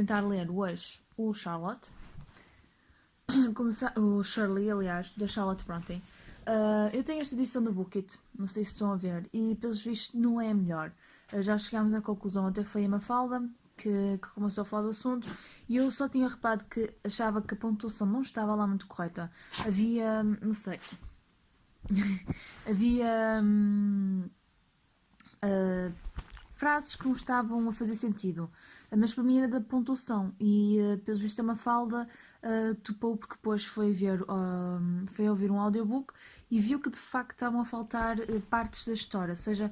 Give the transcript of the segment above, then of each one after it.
tentar ler hoje o Charlotte, o Shirley, aliás, da Charlotte Brontë. Eu tenho esta edição do Book It, não sei se estão a ver, e pelos vistos não é a melhor. Já chegámos à conclusão, até foi a Mafalda que começou a falar do assunto, e eu só tinha reparado que achava que a pontuação não estava lá muito correta. Havia, não sei, havia frases que não estavam a fazer sentido, mas para mim era da pontuação, e pelos vistos a Mafalda topou porque depois foi ouvir um audiobook e viu que de facto estavam a faltar partes da história, ou seja,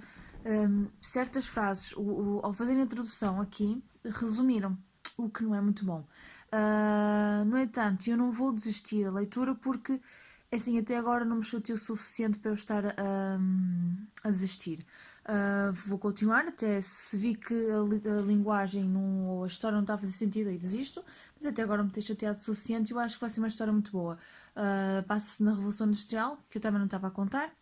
certas frases, ao fazer a introdução aqui, resumiram, o que não é muito bom. No entanto, eu não vou desistir da leitura porque, assim, até agora não me chateou o suficiente para eu estar a desistir. Vou continuar até se vi que a linguagem ou a história não está a fazer sentido, aí desisto, mas até agora me tem chateado o suficiente e eu acho que vai ser uma história muito boa. Passa-se na Revolução Industrial, que eu também não estava a contar.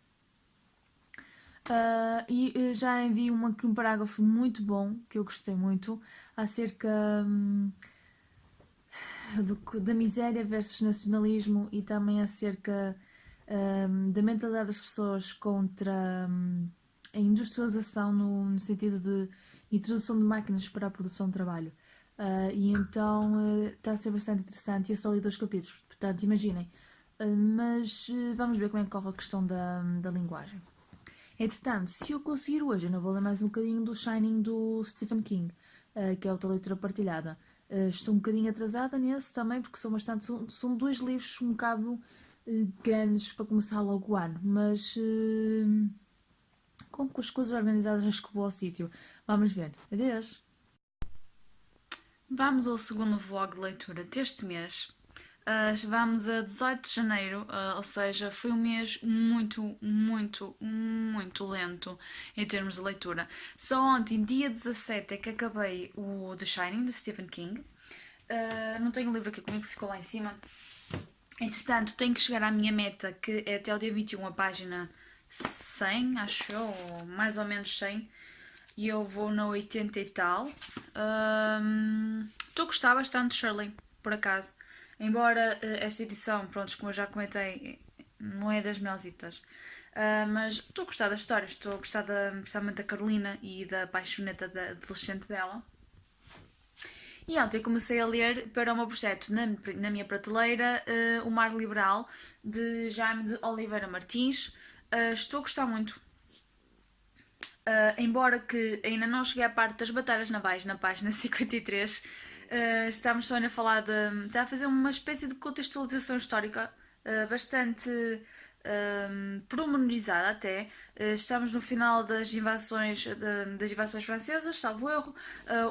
E já enviei um parágrafo muito bom, que eu gostei muito, acerca da miséria versus nacionalismo e também acerca da mentalidade das pessoas contra a industrialização no sentido de introdução de máquinas para a produção de trabalho. E então está a ser bastante interessante e eu só li 2 capítulos, portanto imaginem. Mas vamos ver como é que corre a questão da linguagem. Entretanto, se eu conseguir hoje, eu não vou ler mais um bocadinho do Shining do Stephen King, que é outra leitura partilhada. Estou um bocadinho atrasada nesse também, porque são 2 livros um bocado grandes para começar logo o ano, mas com as coisas organizadas acho que vou ao sítio. Vamos ver. Adeus! Vamos ao segundo vlog de leitura deste mês. Vamos a 18 de janeiro, ou seja, foi um mês muito, muito, muito lento em termos de leitura. Só ontem, dia 17, é que acabei o The Shining, do Stephen King. Não tenho o livro aqui comigo, ficou lá em cima. Entretanto, tenho que chegar à minha meta, que é até o dia 21, a página 100, acho eu, ou mais ou menos 100. E eu vou na 80 e tal. Estou a gostar bastante de Shirley, por acaso. Embora esta edição, pronto, como eu já comentei, não é das melhorzitas. Mas estou a gostar das histórias, estou a gostar principalmente da Carolina e da paixoneta da adolescente dela. E ontem comecei a ler para o meu projeto na minha prateleira O Mar Liberal, de Jaime de Oliveira Martins. Estou a gostar muito. Embora que ainda não cheguei à parte das batalhas navais na página 53, estamos só a falar está a fazer uma espécie de contextualização histórica bastante pormenorizada até. Estamos no final das invasões francesas, salvo erro.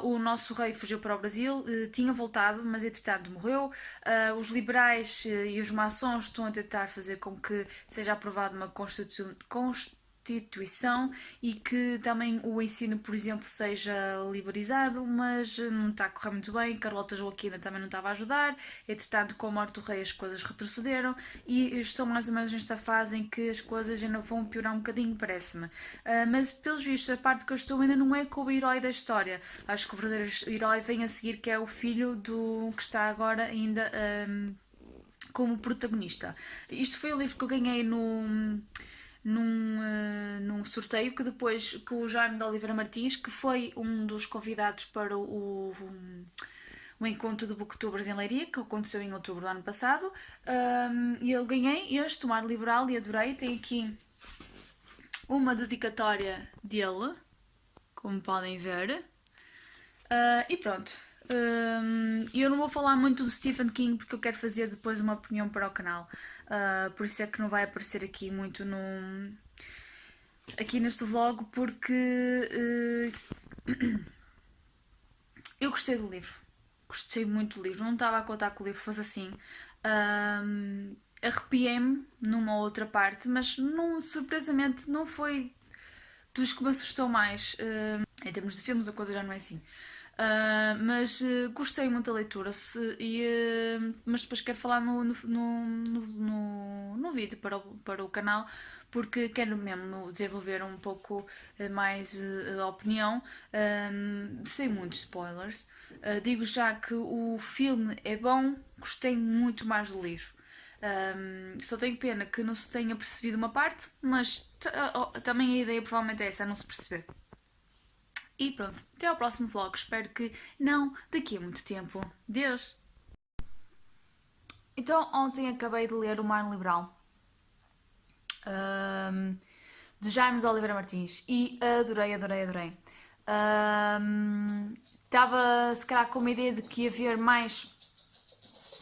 O nosso rei fugiu para o Brasil, tinha voltado, mas entretanto morreu. Os liberais e os maçons estão a tentar fazer com que seja aprovada uma constituição e que também o ensino, por exemplo, seja liberalizado, mas não está a correr muito bem. Carlota Joaquina também não estava a ajudar. Entretanto, com a morte do rei, as coisas retrocederam e estão mais ou menos nesta fase em que as coisas ainda vão piorar um bocadinho, parece-me. Mas, pelos vistos, a parte que eu estou ainda não é com o herói da história. Acho que o verdadeiro herói vem a seguir, que é o filho do que está agora ainda como protagonista. Isto foi o livro que eu ganhei num sorteio que depois com o Jaime de Oliveira Martins, que foi um dos convidados para o encontro do Booktubers em Leiria, que aconteceu em outubro do ano passado, e eu ganhei este, O Mar Liberal, e adorei. Tem aqui uma dedicatória dele, como podem ver, e pronto. Eu não vou falar muito do Stephen King porque eu quero fazer depois uma opinião para o canal, por isso é que não vai aparecer aqui muito aqui neste vlog, porque eu gostei do livro, gostei muito do livro, não estava a contar que o livro fosse assim. Arrepiei-me numa outra parte, mas surpresamente não foi dos que me assustou mais. Em termos de filmes a coisa já não é assim. Mas gostei muito da leitura, mas depois quero falar no vídeo para o canal, porque quero mesmo desenvolver um pouco mais a opinião, sem muitos spoilers. Digo já que o filme é bom, gostei muito mais do livro. Só tenho pena que não se tenha percebido uma parte, mas também a ideia provavelmente é essa, é não se perceber. E pronto, até ao próximo vlog. Espero que não daqui a muito tempo. Deus! Então, ontem acabei de ler O Mar Liberal, de Jaime Oliveira Martins, e adorei. Estava se calhar com uma ideia de que ia haver mais,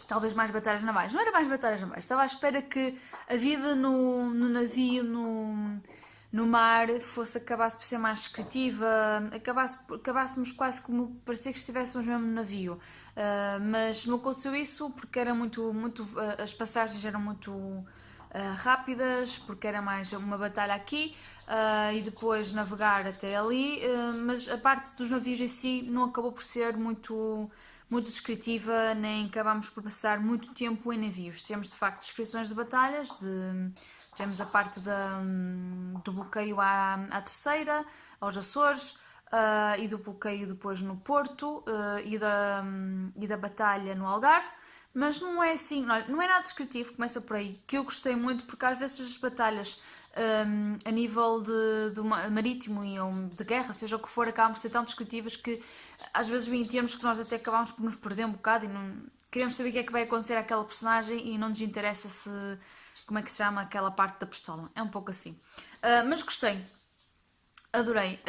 talvez mais batalhas navais. Não era mais batalhas navais, estava à espera que a vida no navio, no mar, acabasse por ser mais descritiva, acabássemos quase como parecia que estivéssemos mesmo no navio. Mas não aconteceu isso porque era as passagens eram muito rápidas, porque era mais uma batalha aqui e depois navegar até ali, mas a parte dos navios em si não acabou por ser muito descritiva, nem acabámos por passar muito tempo em navios. Temos de facto descrições de batalhas, tivemos a parte do bloqueio à Terceira, aos Açores, e do bloqueio depois no Porto, e da batalha no Algarve. Mas não é assim, não é nada descritivo, começa por aí, que eu gostei muito, porque às vezes as batalhas a nível de marítimo e de guerra, seja o que for, acabam por ser tão descritivas que às vezes vem termos que nós até acabamos por nos perder um bocado e não queremos saber o que é que vai acontecer àquela personagem e não nos interessa como é que se chama aquela parte da pistola. É um pouco assim. Mas gostei, adorei.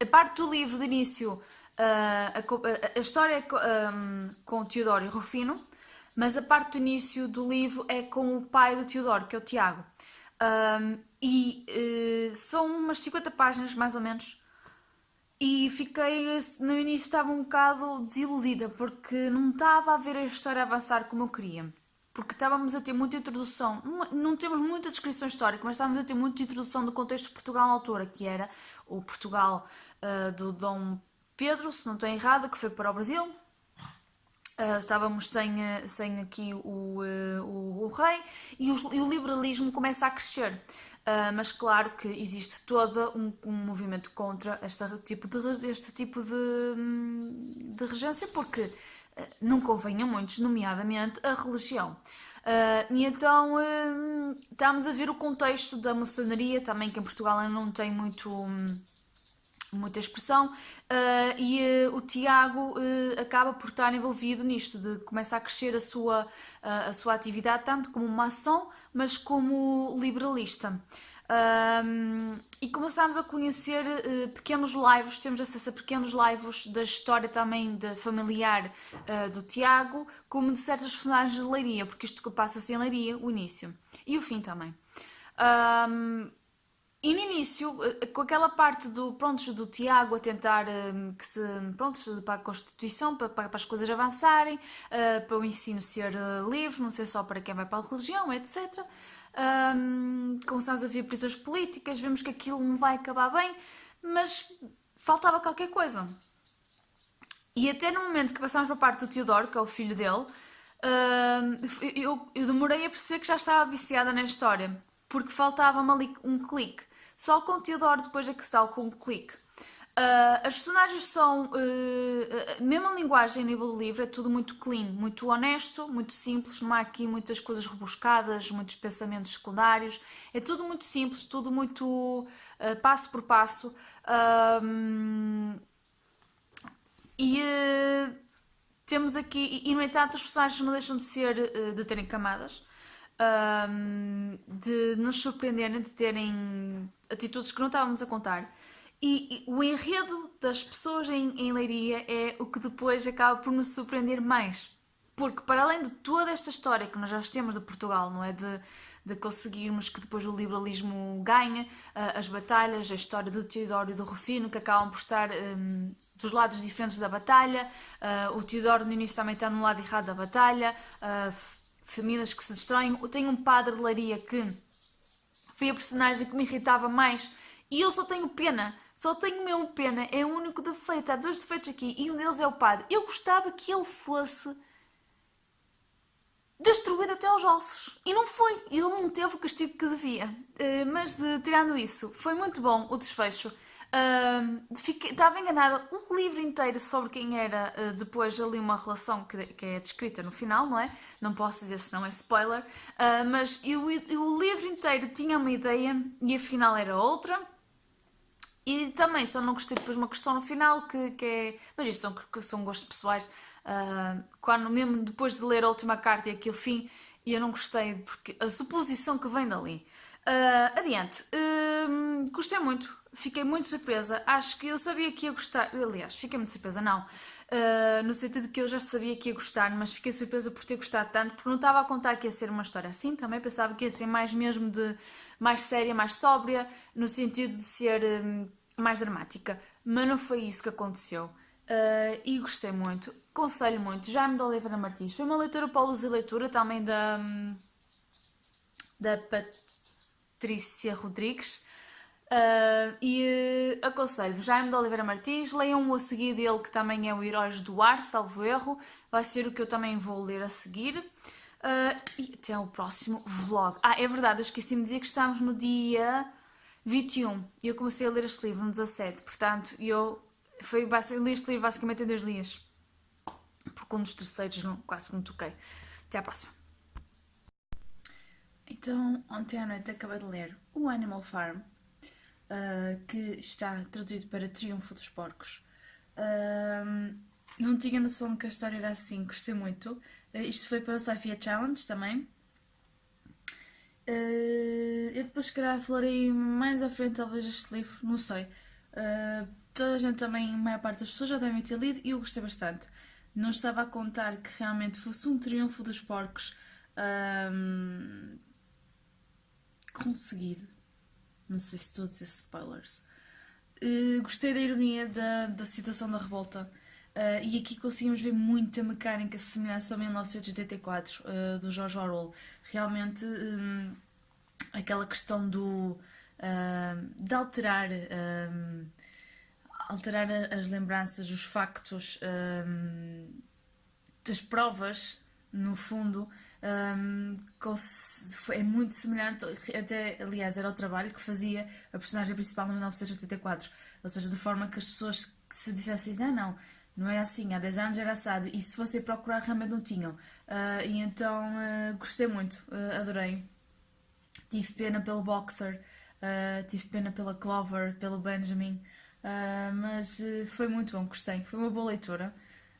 A parte do livro de início, a história é com o Teodoro e o Rufino, mas a parte do início do livro é com o pai do Teodoro, que é o Tiago. São umas 50 páginas, mais ou menos, e no início estava um bocado desiludida, porque não estava a ver a história avançar como eu queria. Porque estávamos a ter muita introdução, não temos muita descrição histórica, mas estávamos a ter muita introdução do contexto de Portugal na altura, que era o Portugal do Dom Pedro, se não estou errada, que foi para o Brasil. Estávamos sem aqui o rei e o liberalismo começa a crescer. Mas claro que existe todo um movimento contra este tipo de regência, porque não convém a muitos, nomeadamente a religião. E então estamos a ver o contexto da maçonaria também, que em Portugal ainda não tem muita expressão, o Tiago acaba por estar envolvido nisto, de começar a crescer a sua atividade, tanto como maçom, mas como liberalista. E começámos a conhecer pequenos lives, temos acesso a pequenos lives da história também familiar do Tiago, como de certas personagens de Leiria, porque isto passa-se em Leiria, o início, e o fim também. E no início, com aquela parte do Tiago a tentar para a Constituição, para as coisas avançarem, para o ensino ser livre, não ser só para quem vai para a religião, etc. Começámos a ver prisões políticas, vemos que aquilo não vai acabar bem, mas faltava qualquer coisa. E até no momento que passámos para a parte do Teodoro, que é o filho dele, eu demorei a perceber que já estava viciada na história, porque faltava-me ali um clique. Só com o Teodoro depois é que se dá com um clique. As personagens são, mesmo a linguagem a nível do livro, é tudo muito clean, muito honesto, muito simples, não há aqui muitas coisas rebuscadas, muitos pensamentos secundários, é tudo muito simples, tudo muito passo por passo. Temos aqui, e no entanto, os personagens não deixam de terem camadas, de nos surpreenderem, de terem atitudes que não estávamos a contar. E o enredo das pessoas em Leiria é o que depois acaba por nos surpreender mais. Porque para além de toda esta história que nós já temos de Portugal, não é? De conseguirmos que depois o liberalismo ganhe, as batalhas, a história do Teodoro e do Rufino, que acabam por estar dos lados diferentes da batalha, o Teodoro no início também está no lado errado da batalha, famílias que se destroem. Tem um padre de Leiria que foi a personagem que me irritava mais, e eu só tenho pena Só tenho mesmo pena, é o único defeito. Há dois defeitos aqui e um deles é o padre. Eu gostava que ele fosse destruído até aos ossos. E não foi. Ele não teve o castigo que devia. Mas tirando isso, foi muito bom o desfecho. Estava enganada um livro inteiro sobre quem era depois ali uma relação que é descrita no final, não é? Não posso dizer se não é spoiler. Mas o livro inteiro tinha uma ideia e afinal era outra. E também só não gostei depois de uma questão no final que é. Mas isto são gostos pessoais. Quando mesmo depois de ler a última carta e aquele fim, eu não gostei porque a suposição que vem dali. Adiante. Gostei muito. Fiquei muito surpresa. Acho que eu sabia que ia gostar. Aliás, fiquei muito surpresa, não. No sentido de que eu já sabia que ia gostar, mas fiquei surpresa por ter gostado tanto, porque não estava a contar que ia ser uma história assim. Também pensava que ia ser mais mesmo de mais séria, mais sóbria, no sentido de ser mais dramática. Mas não foi isso que aconteceu. E gostei muito, aconselho muito. Jaime de Oliveira Martins. Foi uma leitura para luz e leitura também da Patrícia Rodrigues. Aconselho Jaime de Oliveira Martins, leiam-o a seguir dele, que também é o Heróis do Ar, salvo erro. Vai ser o que eu também vou ler a seguir. E até ao próximo vlog. É verdade, eu esqueci-me de dizer que estamos no dia 21 e eu comecei a ler este livro no 17. Portanto, li este livro basicamente em 2 dias. Porque um dos terceiros quase que me toquei. Até à próxima. Então, ontem à noite acabei de ler o Animal Farm, que está traduzido para Triunfo dos Porcos. Não tinha noção de que a história era assim, gostei muito. Isto foi para o Sci-Fi Challenge também. Eu depois, se calhar, falarei mais à frente, talvez, este livro, não sei. Toda a gente também, a maior parte das pessoas já devem ter lido e eu gostei bastante. Não estava a contar que realmente fosse um triunfo dos porcos conseguido. Não sei se estou a dizer spoilers. Gostei da ironia da situação da revolta. E aqui conseguimos ver muita mecânica semelhança ao 1984 do George Orwell. Realmente, aquela questão de alterar as lembranças, os factos, das provas, no fundo, é muito semelhante. Até, aliás, era o trabalho que fazia a personagem principal no 1984. Ou seja, de forma que as pessoas se dissessem, não era assim, há 10 anos era assado, e se fosse procurar realmente não tinham. E então gostei muito, adorei. Tive pena pelo Boxer, tive pena pela Clover, pelo Benjamin, mas foi muito bom, gostei. Foi uma boa leitura.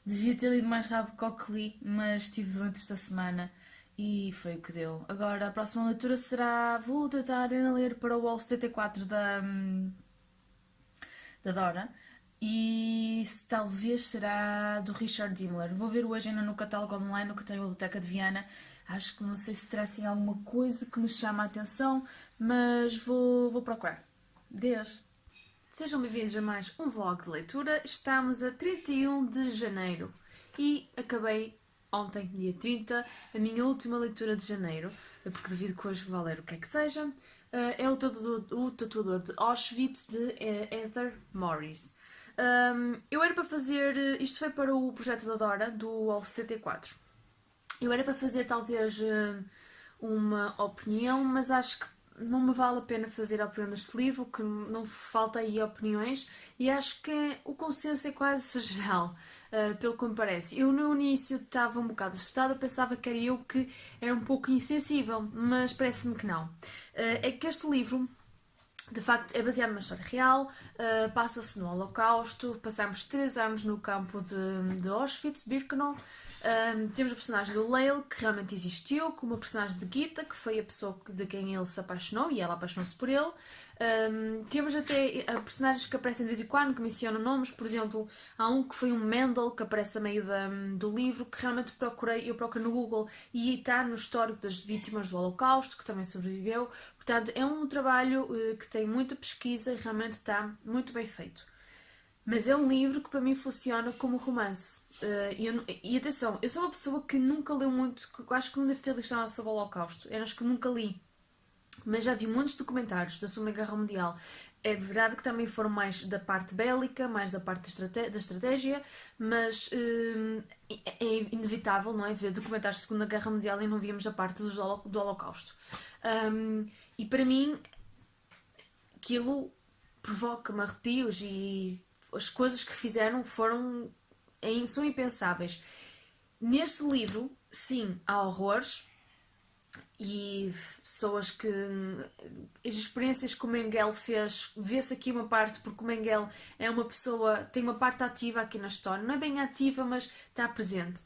Devia ter lido mais rápido que o que li, mas estive doente esta semana e foi o que deu. Agora a próxima leitura será. Vou tentar ainda ler para o Wall 74 da Dora. E talvez será do Richard Himmler. Vou ver hoje ainda no catálogo online, no que tem a Biblioteca de Viana. Acho que não sei se terá assim alguma coisa que me chama a atenção, mas vou procurar. Deus! Sejam bem-vindos a mais um vlog de leitura. Estamos a 31 de janeiro e acabei ontem, dia 30, a minha última leitura de janeiro, porque devido que hoje vai ler o que é que seja. É o Tatuador de Auschwitz, de Heather Morris. Eu era para fazer. Isto foi para o projeto da Dora, do All 74. Eu era para fazer talvez uma opinião, mas acho que não me vale a pena fazer a opinião deste livro, que não falta aí opiniões, e acho que o consenso é quase geral, pelo que me parece. Eu no início estava um bocado assustada, pensava que era eu que era um pouco insensível, mas parece-me que não. É que este livro, de facto, é baseado numa história real, passa-se no Holocausto, passamos 3 anos no campo de Auschwitz-Birkenau. Temos a personagem do Lael, que realmente existiu, como a personagem de Gita, que foi a pessoa de quem ele se apaixonou e ela apaixonou-se por ele. Temos até personagens que aparecem de vez em quando, que mencionam nomes. Por exemplo, há um que foi um Mendel, que aparece a meio do livro, que realmente eu procurei no Google e está no histórico das vítimas do Holocausto, que também sobreviveu. Portanto, é um trabalho que tem muita pesquisa e realmente está muito bem feito. Mas é um livro que para mim funciona como romance. E atenção, eu sou uma pessoa que nunca leu muito, que eu acho que não devo ter lido nada sobre o Holocausto. Eu acho que nunca li. mas já vi muitos documentários da Segunda Guerra Mundial. É verdade que também foram mais da parte bélica, mais da parte da estratégia, mas é inevitável, não é? Ver documentários da Segunda Guerra Mundial e não víamos a parte do Holocausto. E para mim, aquilo provoca-me arrepios e as coisas que fizeram são impensáveis. Neste livro, sim, há horrores e pessoas que. As experiências que o Mengele fez, vê-se aqui uma parte, porque o Mengele é uma pessoa, tem uma parte ativa aqui na história, não é bem ativa, mas está presente.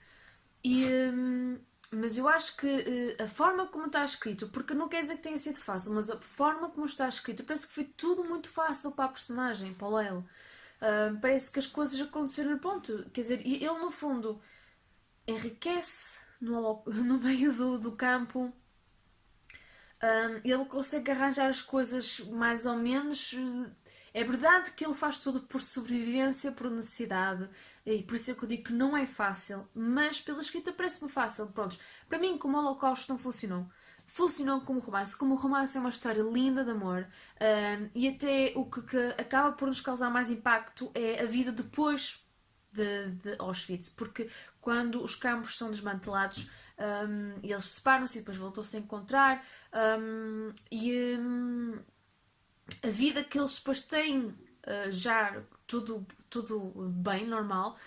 Mas eu acho que a forma como está escrito, porque não quer dizer que tenha sido fácil, mas a forma como está escrito, parece que foi tudo muito fácil para a personagem, para o Lyle. Parece que as coisas aconteceram no ponto. Quer dizer, ele no fundo enriquece no meio do campo. Ele consegue arranjar as coisas mais ou menos. É verdade que ele faz tudo por sobrevivência, por necessidade, e por isso é que eu digo que não é fácil, mas pela escrita parece-me fácil. Prontos, para mim, como o Holocausto não funcionou. Funcionou como romance. Como romance é uma história linda de amor, e até o que acaba por nos causar mais impacto é a vida depois de Auschwitz, porque quando os campos são desmantelados, eles separam-se e depois voltam-se a encontrar, a vida que eles depois têm, já tudo bem, normal,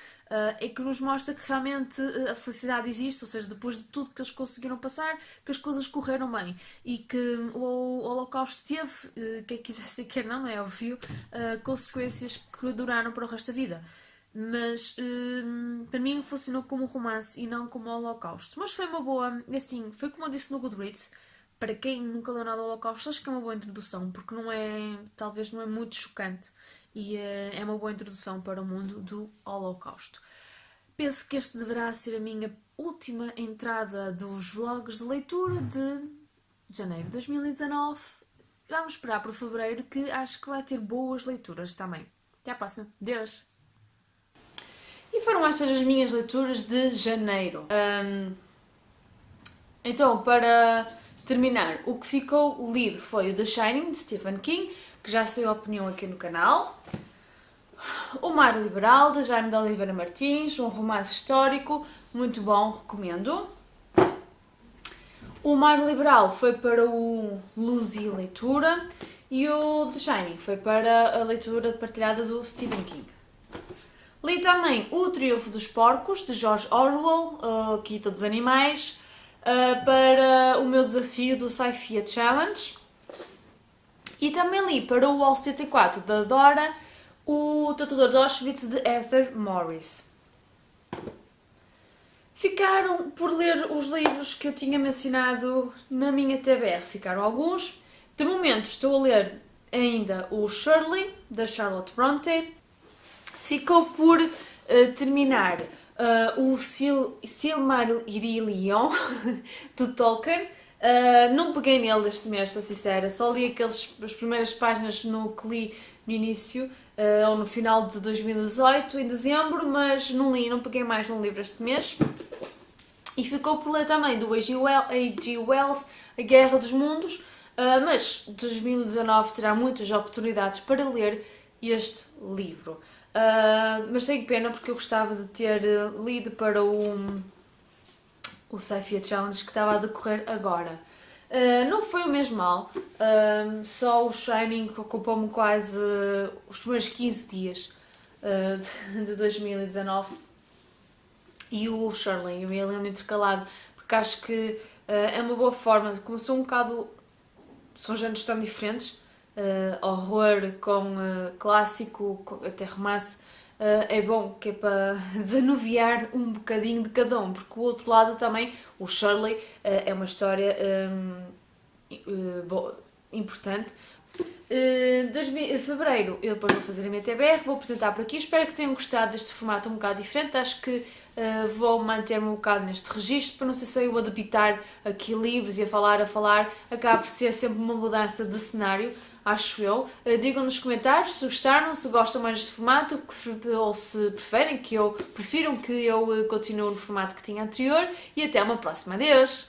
é que nos mostra que realmente a felicidade existe, ou seja, depois de tudo que eles conseguiram passar, que as coisas correram bem e que o Holocausto teve, quem quisesse quer não, é óbvio, consequências que duraram para o resto da vida. Mas para mim funcionou como um romance e não como um Holocausto. Mas foi uma boa, assim, foi como eu disse no Goodreads, para quem nunca leu nada do Holocausto, acho que é uma boa introdução, porque talvez não é muito chocante e é uma boa introdução para o mundo do Holocausto. Penso que este deverá ser a minha última entrada dos vlogs de leitura de janeiro de 2019. Vamos esperar para fevereiro, que acho que vai ter boas leituras também. Até à próxima. Deus! E foram estas as minhas leituras de janeiro. Então, para terminar, o que ficou lido foi o The Shining, de Stephen King, que já saiu a opinião aqui no canal. O Mar Liberal, de Jaime de Oliveira Martins, um romance histórico, muito bom, recomendo. O Mar Liberal foi para o Luz e Leitura e o The Shining foi para a leitura partilhada do Stephen King. Li também O Triunfo dos Porcos, de George Orwell, Quinta dos Animais, para o meu desafio do Sci-Fi Challenge. E também li para o Wall 74 da Dora, O Tatuador de Auschwitz, de Heather Morris. Ficaram por ler os livros que eu tinha mencionado na minha TBR. Ficaram alguns. De momento estou a ler ainda o Shirley, da Charlotte Bronte. Ficou por terminar o Silmarillion, do Tolkien. Não peguei nele este mês, sou sincera. Só li as primeiras páginas que li no início, ou no final de 2018, em dezembro, mas não peguei mais num livro este mês. E ficou por ler também do A.G. Wells, A Guerra dos Mundos, mas 2019 terá muitas oportunidades para ler este livro. Mas tenho pena porque eu gostava de ter lido para o Sci-Fi Challenge que estava a decorrer agora. Não foi o mesmo mal, só o Shining ocupou-me quase os primeiros 15 dias de 2019 e o Shirley, eu ia lendo intercalado, porque acho que é uma boa forma, como são géneros tão diferentes, horror com clássico, até romance, é bom, que é para desanuviar um bocadinho de cada um, porque o outro lado também, o Shirley, é uma história importante. Fevereiro eu depois vou fazer a minha TBR, vou apresentar por aqui, espero que tenham gostado deste formato um bocado diferente, acho que vou manter-me um bocado neste registro, para não ser só eu a debitar aqui livros e a falar, acaba por ser sempre uma mudança de cenário, acho eu. Digam nos comentários se gostaram, se gostam mais deste formato, ou se prefiram que eu continue no formato que tinha anterior, e até uma próxima. Adeus!